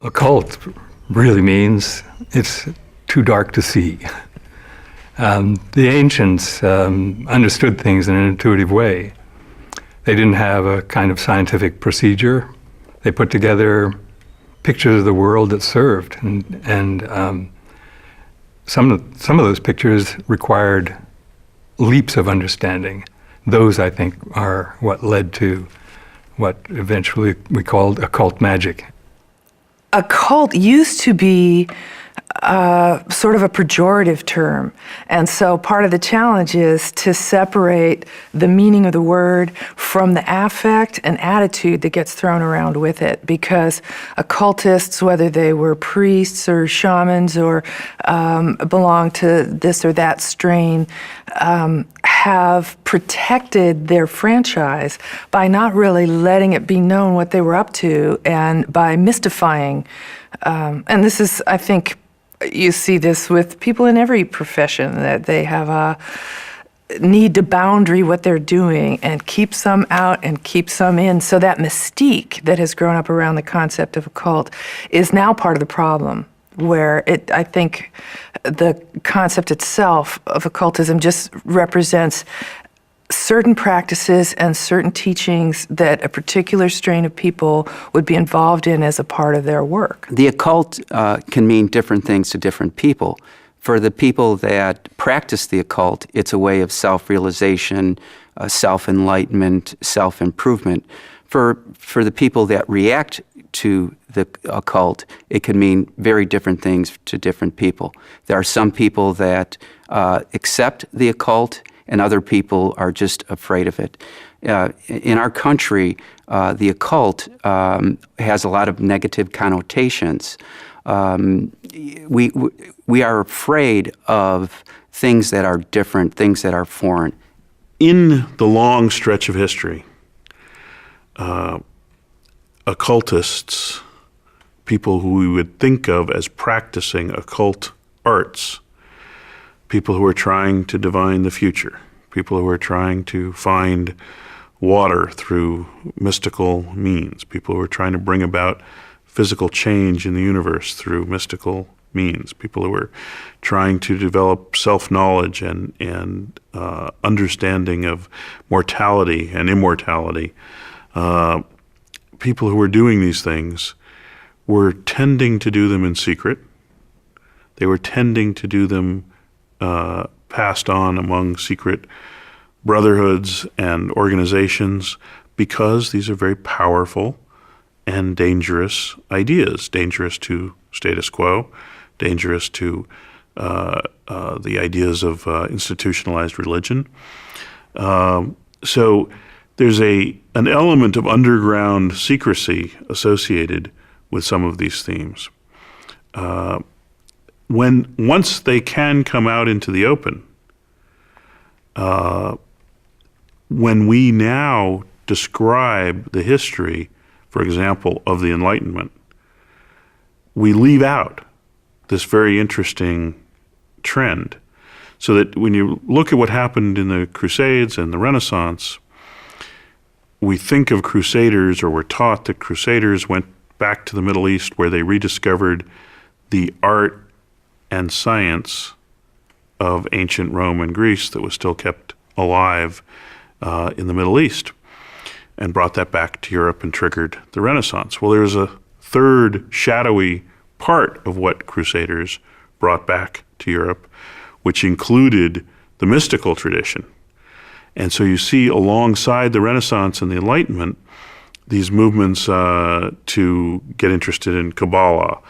Occult really means it's too dark to see. The ancients understood things in an intuitive way. They didn't have a kind of scientific procedure. They put together pictures of the world that served, and some of those pictures required leaps of understanding. Those, I think, are what led to what eventually we called occult magic. Occult used to be sort of a pejorative term, and so part of the challenge is to separate the meaning of the word from the affect and attitude that gets thrown around with it, because occultists, whether they were priests or shamans or belong to this or that strain, have protected their franchise by not really letting it be known what they were up to and by mystifying. And this is, I think, you see this with people in every profession, that they have a need to boundary what they're doing and keep some out and keep some in. So that mystique that has grown up around the concept of occult is now part of the problem, where I think the concept itself of occultism just represents certain practices and certain teachings that a particular strain of people would be involved in as a part of their work. The occult can mean different things to different people. For the people that practice the occult, it's a way of self-realization, self-enlightenment, self-improvement. For the people that react to the occult, it can mean very different things to different people. There are some people that accept the occult, and other people are just afraid of it. In our country, the occult has a lot of negative connotations. We are afraid of things that are different, things that are foreign. In the long stretch of history, occultists, people who we would think of as practicing occult arts, people who are trying to divine the future, people who are trying to find water through mystical means, people who are trying to bring about physical change in the universe through mystical means, people who are trying to develop self-knowledge and understanding of mortality and immortality. People who are doing these things were tending to do them in secret. They were tending to do them passed on among secret brotherhoods and organizations, because these are very powerful and dangerous ideas, dangerous to status quo, dangerous to the ideas of institutionalized religion. So there's an element of underground secrecy associated with some of these themes. Once they can come out into the open, when we now describe the history, for example, of the Enlightenment, we leave out this very interesting trend. So that when you look at what happened in the Crusades and the Renaissance, we think of crusaders, or we're taught that crusaders went back to the Middle East, where they rediscovered the art and science of ancient Rome and Greece that was still kept alive in the Middle East, and brought that back to Europe and triggered the Renaissance. Well, there's a third shadowy part of what crusaders brought back to Europe, which included the mystical tradition. And so you see, alongside the Renaissance and the Enlightenment, these movements to get interested in Kabbalah,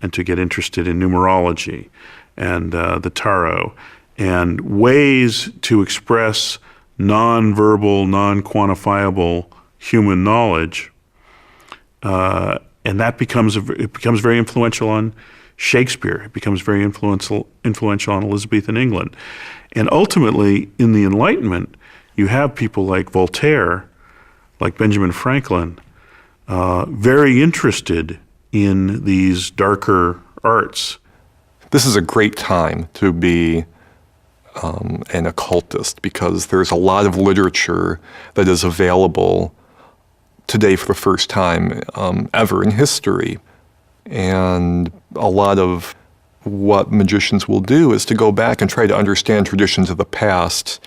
and to get interested in numerology and the tarot, and ways to express non-verbal, non-quantifiable human knowledge. And that becomes very influential on Shakespeare. It becomes very influential on Elizabethan England. And ultimately, in the Enlightenment, you have people like Voltaire, like Benjamin Franklin, very interested in these darker arts. This is a great time to be an occultist, because there's a lot of literature that is available today for the first time ever in history And a lot of what magicians will do is to go back and try to understand traditions of the past,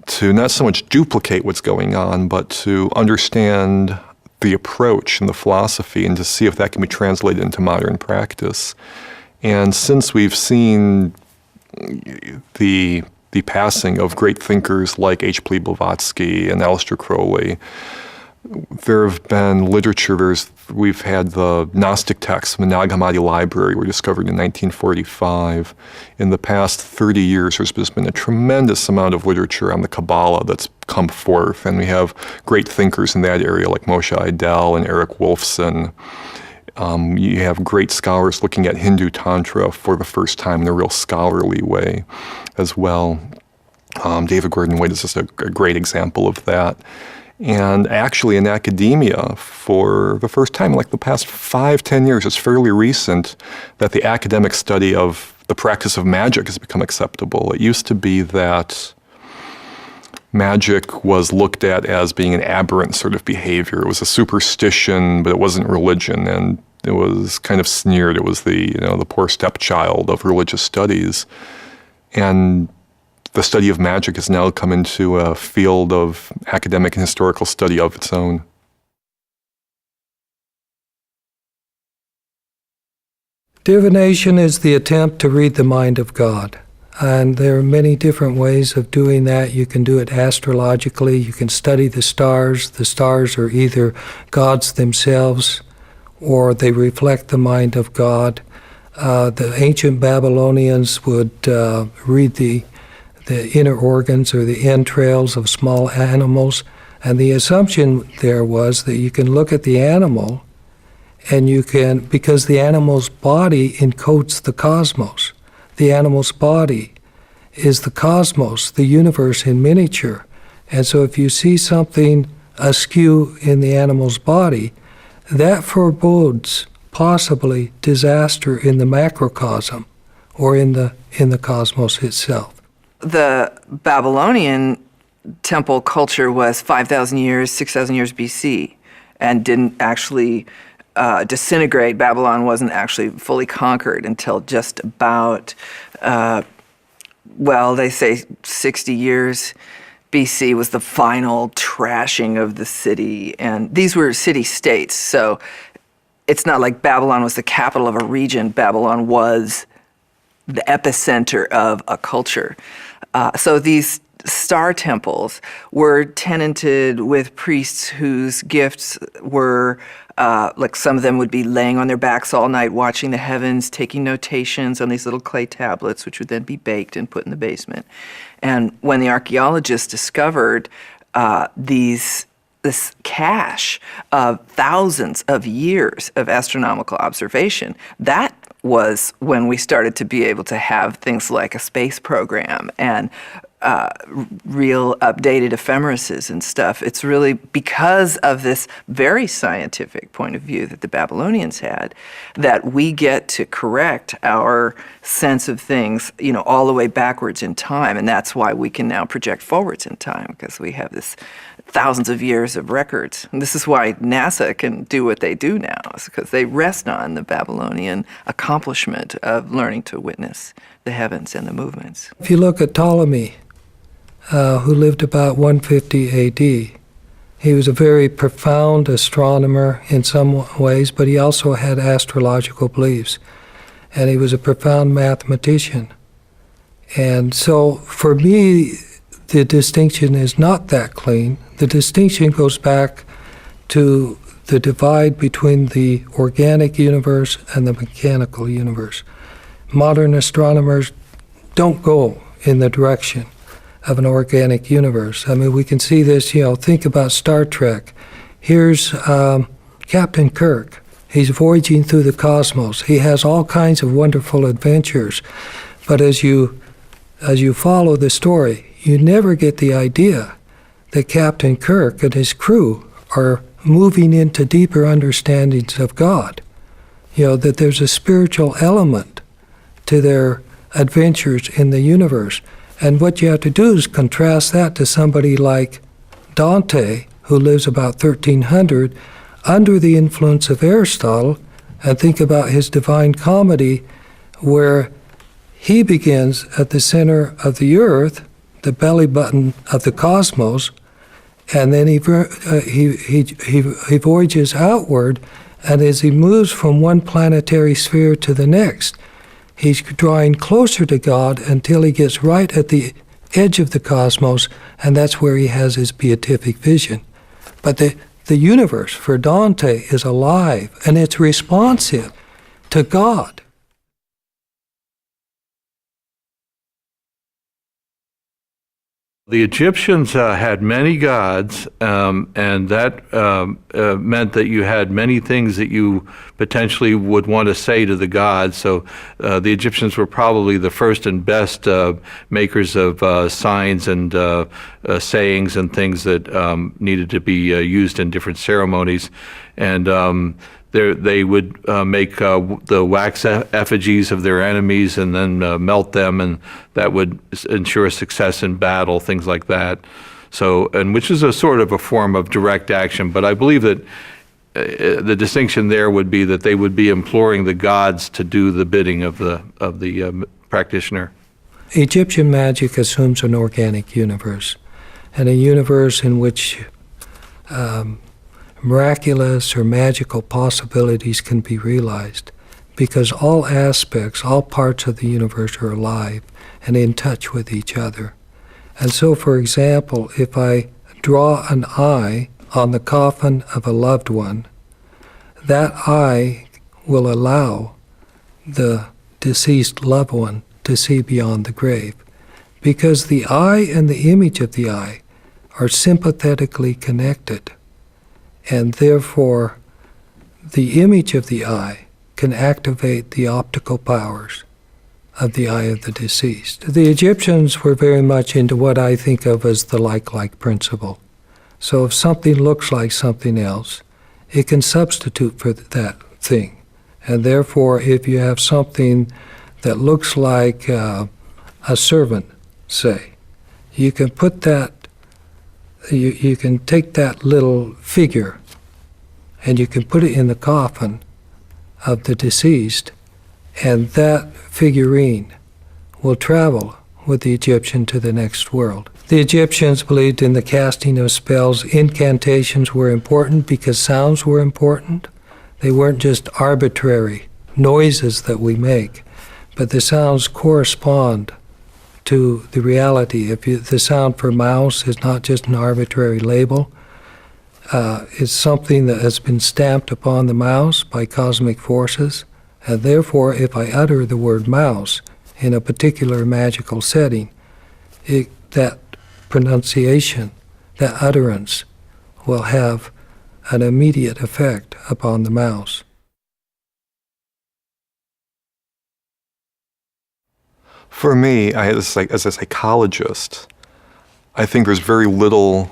to not so much duplicate what's going on, but to understand the approach and the philosophy and to see if that can be translated into modern practice. And since we've seen the passing of great thinkers like H.P. Blavatsky and Aleister Crowley, there have been literature. We've had the Gnostic texts from the Nag Hammadi Library were discovered in 1945. In the past 30 years, there's just been a tremendous amount of literature on the Kabbalah that's come forth, and we have great thinkers in that area like Moshe Idel and Eric Wolfson. You have great scholars looking at Hindu Tantra for the first time in a real scholarly way as well. David Gordon White is just a great example of that. And actually in academia, for the first time, like the past 5-10 years, it's fairly recent that the academic study of the practice of magic has become acceptable. It used to be that magic was looked at as being an aberrant sort of behavior. It was a superstition, but it wasn't religion, and it was kind of sneered. It was the poor stepchild of religious studies. And the study of magic has now come into a field of academic and historical study of its own. Divination is the attempt to read the mind of God. And there are many different ways of doing that. You can do it astrologically. You can study the stars. The stars are either gods themselves or they reflect the mind of God. The ancient Babylonians would read the inner organs or the entrails of small animals. And the assumption there was that you can look at the animal and you can, because the animal's body encodes the cosmos. The animal's body is the cosmos, the universe in miniature. And so if you see something askew in the animal's body, that forebodes possibly disaster in the macrocosm or in the cosmos itself. The Babylonian temple culture was 5,000 years, 6,000 years BC, and didn't actually disintegrate. Babylon wasn't actually fully conquered until just about, they say 60 years BC was the final trashing of the city. And these were city-states, so it's not like Babylon was the capital of a region. Babylon was the epicenter of a culture. So these star temples were tenanted with priests whose gifts were, like some of them would be laying on their backs all night watching the heavens, taking notations on these little clay tablets, which would then be baked and put in the basement. And when the archaeologists discovered this cache of thousands of years of astronomical observation, that was when we started to be able to have things like a space program and real updated ephemeruses and stuff. It's really because of this very scientific point of view that the Babylonians had that we get to correct our sense of things, all the way backwards in time. And that's why we can now project forwards in time, because we have this thousands of years of records. And this is why NASA can do what they do now, is because they rest on the Babylonian accomplishment of learning to witness the heavens and the movements. If you look at Ptolemy, who lived about 150 AD, he was a very profound astronomer in some ways, but he also had astrological beliefs. And he was a profound mathematician. And so for me, the distinction is not that clean. The distinction goes back to the divide between the organic universe and the mechanical universe. Modern astronomers don't go in the direction of an organic universe. I mean, we can see this, think about Star Trek. Here's Captain Kirk. He's voyaging through the cosmos. He has all kinds of wonderful adventures. But as you follow the story, you never get the idea that Captain Kirk and his crew are moving into deeper understandings of God. That there's a spiritual element to their adventures in the universe. And what you have to do is contrast that to somebody like Dante, who lives about 1300, under the influence of Aristotle, And think about his Divine Comedy, where he begins at the center of the earth, the belly button of the cosmos, and then he voyages outward, and as he moves from one planetary sphere to the next, he's drawing closer to God until he gets right at the edge of the cosmos, and that's where he has his beatific vision. But the universe for Dante is alive, and it's responsive to God. The Egyptians had many gods, and that meant that you had many things that you potentially would want to say to the gods. So the Egyptians were probably the first and best makers of signs and sayings and things that needed to be used in different ceremonies. And they would make the wax effigies of their enemies and then melt them, and that would ensure success in battle, things like that. So, and which is a sort of a form of direct action. But I believe that the distinction there would be that they would be imploring the gods to do the bidding of the practitioner. Egyptian magic assumes an organic universe, and a universe in which miraculous or magical possibilities can be realized, because all aspects, all parts of the universe are alive and in touch with each other. And so, for example, if I draw an eye on the coffin of a loved one, that eye will allow the deceased loved one to see beyond the grave, because the eye and the image of the eye are sympathetically connected. And therefore, the image of the eye can activate the optical powers of the eye of the deceased. The Egyptians were very much into what I think of as the like-like principle. So if something looks like something else, it can substitute for that thing. And therefore, if you have something that looks like a servant, say, you can put that you can take that little figure and you can put it in the coffin of the deceased, and that figurine will travel with the Egyptian to the next world. The Egyptians believed in the casting of spells. Incantations were important because sounds were important. They weren't just arbitrary noises that we make, but the sounds correspond to the reality. The sound for mouse is not just an arbitrary label. It's something that has been stamped upon the mouse by cosmic forces, and therefore if I utter the word mouse in a particular magical setting, that pronunciation, that utterance, will have an immediate effect upon the mouse. For me, as a psychologist, I think there's very little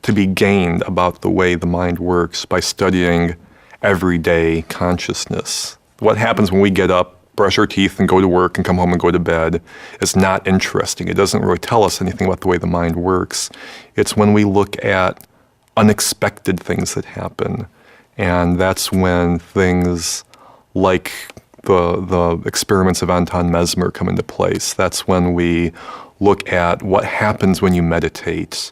to be gained about the way the mind works by studying everyday consciousness. What happens when we get up, brush our teeth, and go to work, and come home and go to bed is not interesting. It doesn't really tell us anything about the way the mind works. It's when we look at unexpected things that happen, and that's when things like the experiments of Anton Mesmer come into place. That's when we look at what happens when you meditate.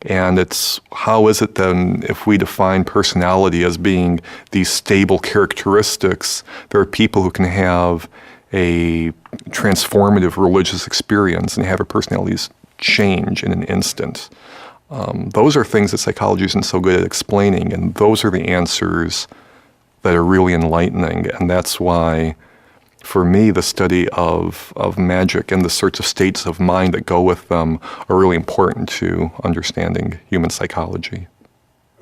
And it's how is it then, if we define personality as being these stable characteristics, there are people who can have a transformative religious experience and have their personalities change in an instant. Those are things that psychology isn't so good at explaining, and those are the answers that are really enlightening. And that's why, for me, the study of magic and the sorts of states of mind that go with them are really important to understanding human psychology.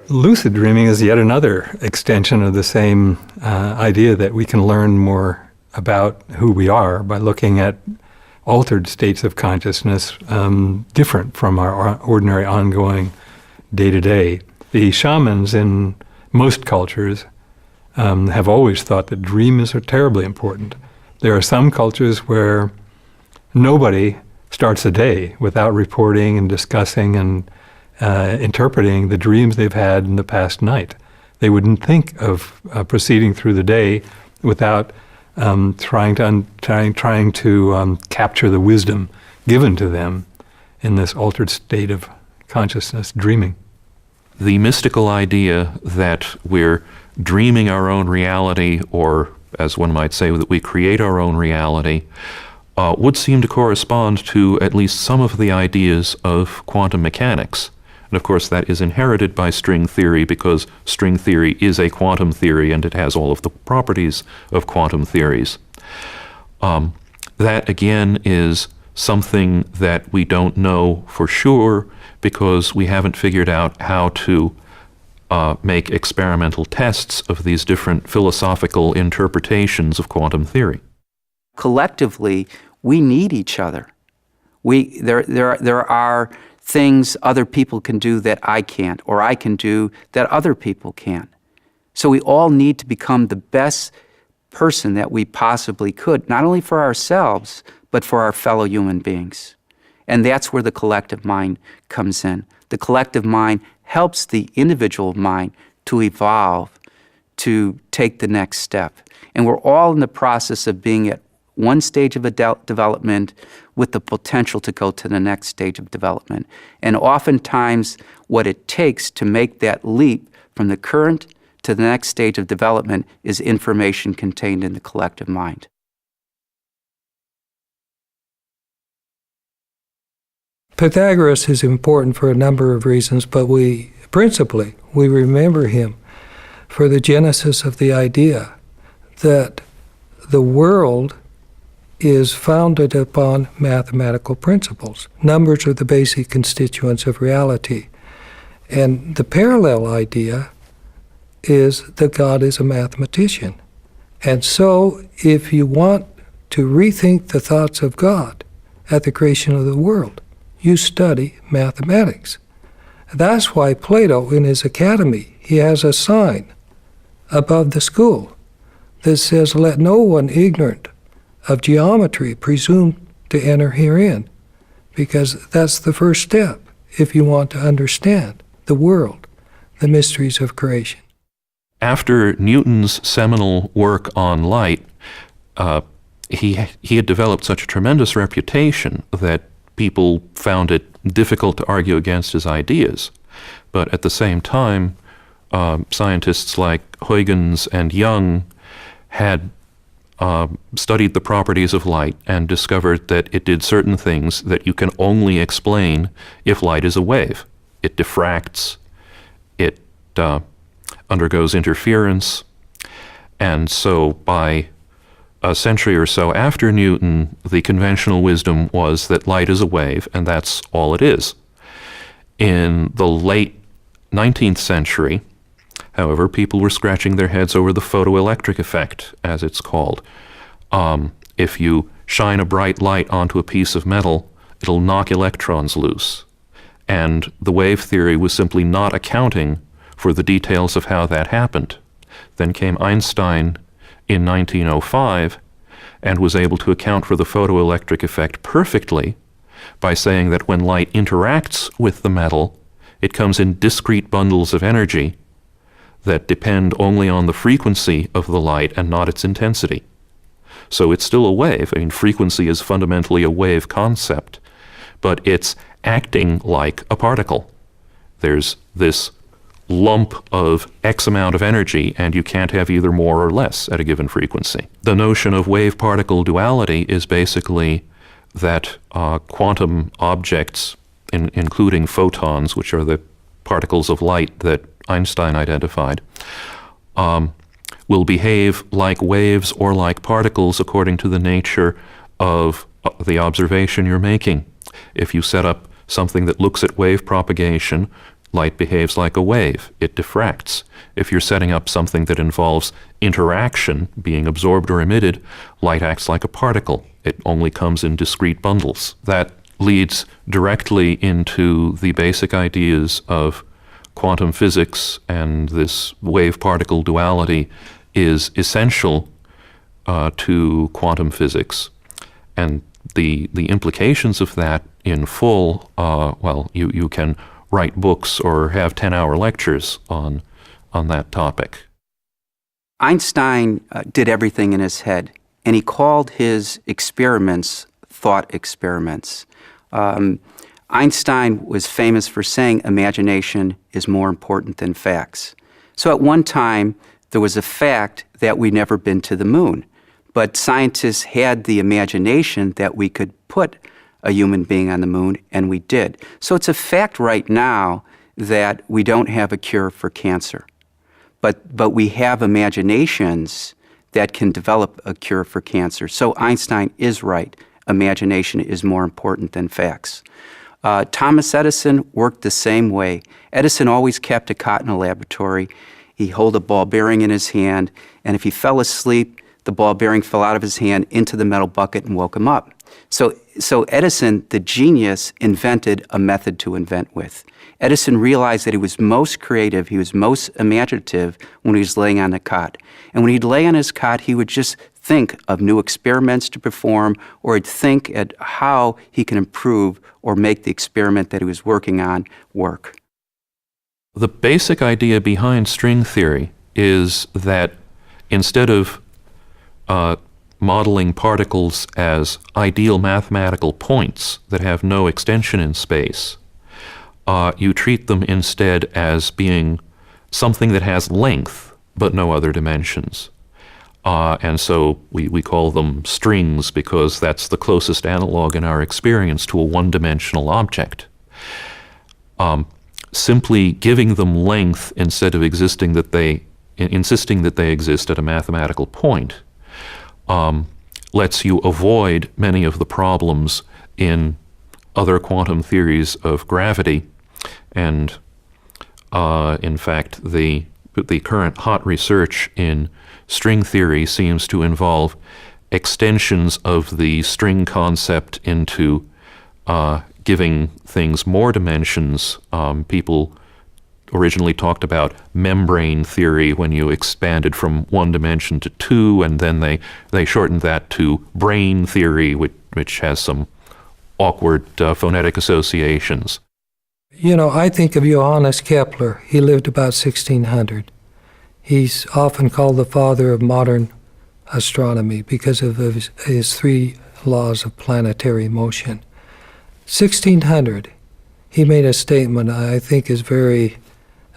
Lucid dreaming is yet another extension of the same idea that we can learn more about who we are by looking at altered states of consciousness different from our ordinary ongoing day-to-day. The shamans in most cultures have always thought that dreams are terribly important. There are some cultures where nobody starts a day without reporting and discussing and interpreting the dreams they've had in the past night. They wouldn't think of proceeding through the day without trying to capture the wisdom given to them in this altered state of consciousness, dreaming. The mystical idea that we're dreaming our own reality, or as one might say, that we create our own reality, would seem to correspond to at least some of the ideas of quantum mechanics. And of course, that is inherited by string theory because string theory is a quantum theory and it has all of the properties of quantum theories. That, again, is something that we don't know for sure because we haven't figured out how to make experimental tests of these different philosophical interpretations of quantum theory. Collectively, we need each other. There are things other people can do that I can't, or I can do that other people can't. So we all need to become the best person that we possibly could, not only for ourselves, but for our fellow human beings. And that's where the collective mind comes in. The collective mind helps the individual mind to evolve, to take the next step. And we're all in the process of being at one stage of development with the potential to go to the next stage of development. And oftentimes, what it takes to make that leap from the current to the next stage of development is information contained in the collective mind. Pythagoras is important for a number of reasons, but principally, we remember him for the genesis of the idea that the world is founded upon mathematical principles. Numbers are the basic constituents of reality. And the parallel idea is that God is a mathematician. And so, if you want to rethink the thoughts of God at the creation of the world, you study mathematics. That's why Plato, in his academy, he has a sign above the school that says, "Let no one ignorant of geometry presume to enter herein," because that's the first step if you want to understand the world, the mysteries of creation. After Newton's seminal work on light, he had developed such a tremendous reputation that people found it difficult to argue against his ideas. But at the same time, scientists like Huygens and Young had studied the properties of light and discovered that it did certain things that you can only explain if light is a wave. It diffracts, it undergoes interference, and so by a century or so after Newton, the conventional wisdom was that light is a wave, and that's all it is. In the late 19th century, however, people were scratching their heads over the photoelectric effect, as it's called. If you shine a bright light onto a piece of metal, it'll knock electrons loose. And the wave theory was simply not accounting for the details of how that happened. Then came Einstein in 1905 and was able to account for the photoelectric effect perfectly by saying that when light interacts with the metal, it comes in discrete bundles of energy that depend only on the frequency of the light and not its intensity. So it's still a wave. I mean, frequency is fundamentally a wave concept, but it's acting like a particle. There's this lump of X amount of energy, and you can't have either more or less at a given frequency. The notion of wave-particle duality is basically that quantum objects, including photons, which are the particles of light that Einstein identified, will behave like waves or like particles according to the nature of the observation you're making. If you set up something that looks at wave propagation, light behaves like a wave. It diffracts. If you're setting up something that involves interaction, being absorbed or emitted, light acts like a particle. It only comes in discrete bundles. That leads directly into the basic ideas of quantum physics, and this wave-particle duality is essential to quantum physics. And the implications of that in full, well, you can write books or have 10-hour lectures on that topic. Einstein did everything in his head, and he called his experiments thought experiments. Einstein was famous for saying imagination is more important than facts. So at one time, there was a fact that we'd never been to the moon, but scientists had the imagination that we could put a human being on the moon, and we did. So it's a fact right now that we don't have a cure for cancer. But we have imaginations that can develop a cure for cancer. So Einstein is right. Imagination is more important than facts. Thomas Edison worked the same way. Edison always kept a cot in a laboratory. He'd hold a ball bearing in his hand, and if he fell asleep, the ball bearing fell out of his hand into the metal bucket and woke him up. So Edison, the genius, invented a method to invent with. Edison realized that he was most creative, he was most imaginative when he was laying on the cot. And when he'd lay on his cot, he would just think of new experiments to perform, or he'd think at how he can improve or make the experiment that he was working on work. The basic idea behind string theory is that instead of modeling particles as ideal mathematical points that have no extension in space, you treat them instead as being something that has length but no other dimensions. And so we call them strings because that's the closest analog in our experience to a one-dimensional object. Simply giving them length instead of insisting that they exist at a mathematical point lets you avoid many of the problems in other quantum theories of gravity. And in fact, the current hot research in string theory seems to involve extensions of the string concept into giving things more dimensions. People originally talked about membrane theory when you expanded from one dimension to two, and then they shortened that to brain theory, which has some awkward phonetic associations. You know, I think of Johannes Kepler. He lived about 1600. He's often called the father of modern astronomy because of his 3 laws of planetary motion. 1600, he made a statement I think is very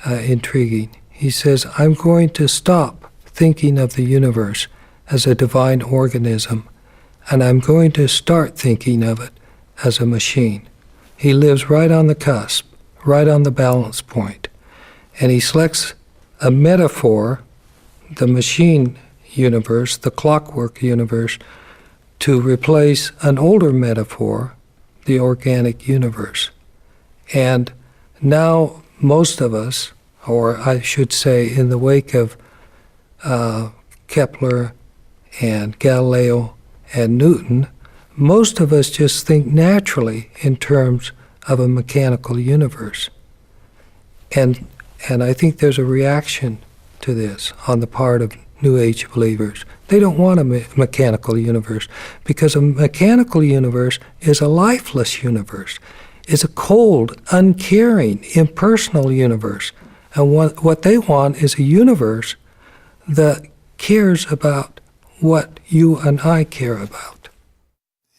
intriguing. He says, "I'm going to stop thinking of the universe as a divine organism, and I'm going to start thinking of it as a machine." He lives right on the cusp, right on the balance point, and he selects a metaphor, the machine universe, the clockwork universe, to replace an older metaphor, the organic universe. And now most of us, or I should say in the wake of Kepler and Galileo and Newton, most of us just think naturally in terms of a mechanical universe. And I think there's a reaction to this on the part of New Age believers. They don't want a mechanical universe because a mechanical universe is a lifeless universe. It's a cold, uncaring, impersonal universe. And what they want is a universe that cares about what you and I care about.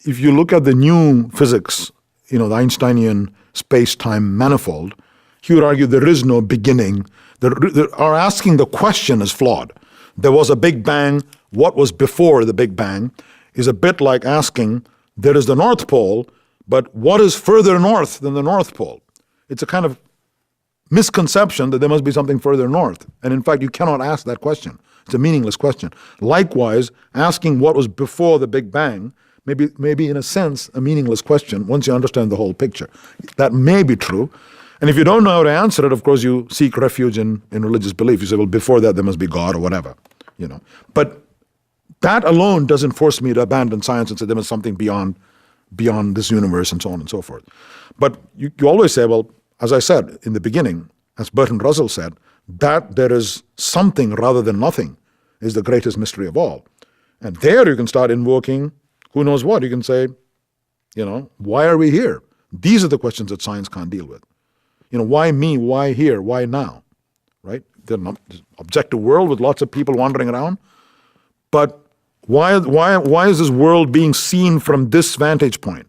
If you look at the new physics, the Einsteinian space-time manifold, he would argue there is no beginning. Our asking the question is flawed. There was a Big Bang. What was before the Big Bang is a bit like asking, there is the North Pole, but what is further north than the North Pole? It's a kind of misconception that there must be something further north. And in fact, you cannot ask that question. It's a meaningless question. Likewise, asking what was before the Big Bang may be in a sense a meaningless question once you understand the whole picture. That may be true. And if you don't know how to answer it, of course, you seek refuge in religious belief. You say, well, before that, there must be God or whatever, But that alone doesn't force me to abandon science and say there must be something beyond this universe and so on and so forth. But you always say, well, as I said in the beginning, as Bertrand Russell said, that there is something rather than nothing is the greatest mystery of all. And there you can start invoking who knows what. You can say, why are we here? These are the questions that science can't deal with. Why me? Why here? Why now? Right? There's an objective world with lots of people wandering around. But why is this world being seen from this vantage point,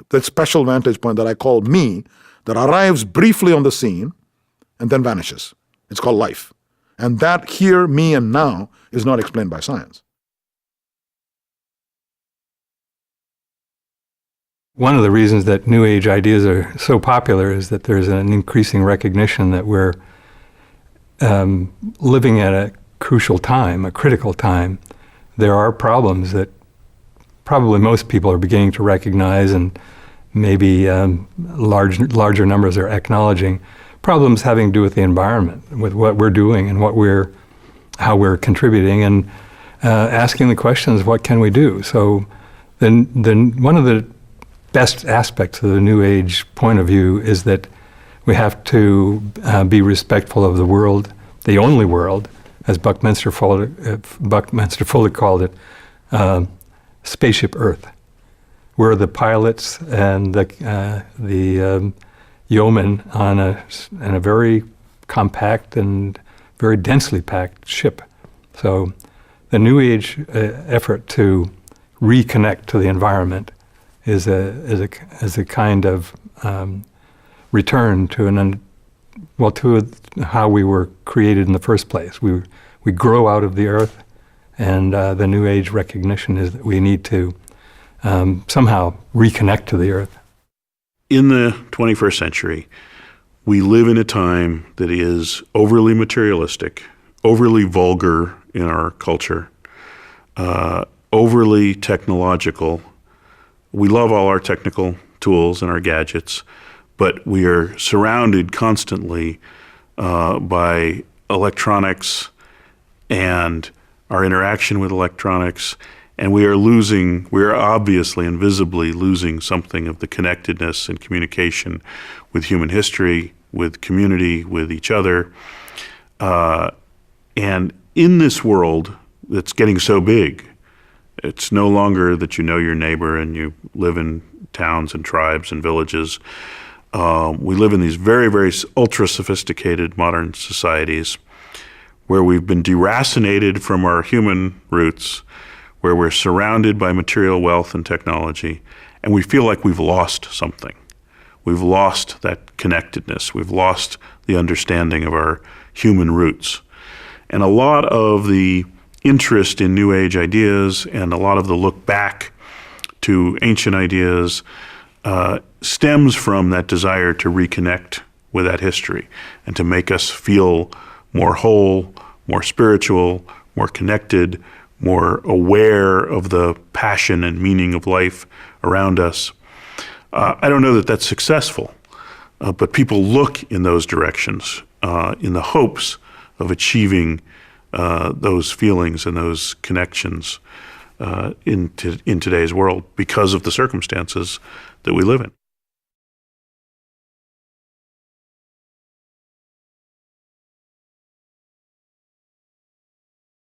that special vantage point that I call me, that arrives briefly on the scene and then vanishes? It's called life. And that here, me, and now is not explained by science. One of the reasons that New Age ideas are so popular is that there's an increasing recognition that we're living at a crucial time, a critical time. There are problems that probably most people are beginning to recognize, and maybe larger numbers are acknowledging. Problems having to do with the environment, with what we're doing and how we're contributing, and asking the questions, what can we do? So then one of the best aspects of the New Age point of view is that we have to be respectful of the world, the only world, as Buckminster Fuller called it, spaceship Earth. We're the pilots and the yeomen in a very compact and very densely packed ship. So the New Age effort to reconnect to the environment is a kind of return to to how we were created in the first place. We grow out of the earth, and the New Age recognition is that we need to somehow reconnect to the earth. In the 21st century, we live in a time that is overly materialistic, overly vulgar in our culture, overly technological. We love all our technical tools and our gadgets, but we are surrounded constantly by electronics and our interaction with electronics, and we are obviously and visibly losing something of the connectedness and communication with human history, with community, with each other. And in this world that's getting so big, it's no longer that you know your neighbor and you live in towns and tribes and villages. We live in these very, very ultra-sophisticated modern societies where we've been deracinated from our human roots, where we're surrounded by material wealth and technology, and we feel like we've lost something. We've lost that connectedness. We've lost the understanding of our human roots. And a lot of the interest in New Age ideas and a lot of the look back to ancient ideas stems from that desire to reconnect with that history and to make us feel more whole, more spiritual, more connected, more aware of the passion and meaning of life around us. I don't know that that's successful, but people look in those directions in the hopes of achieving those feelings and those connections in today's world because of the circumstances that we live in.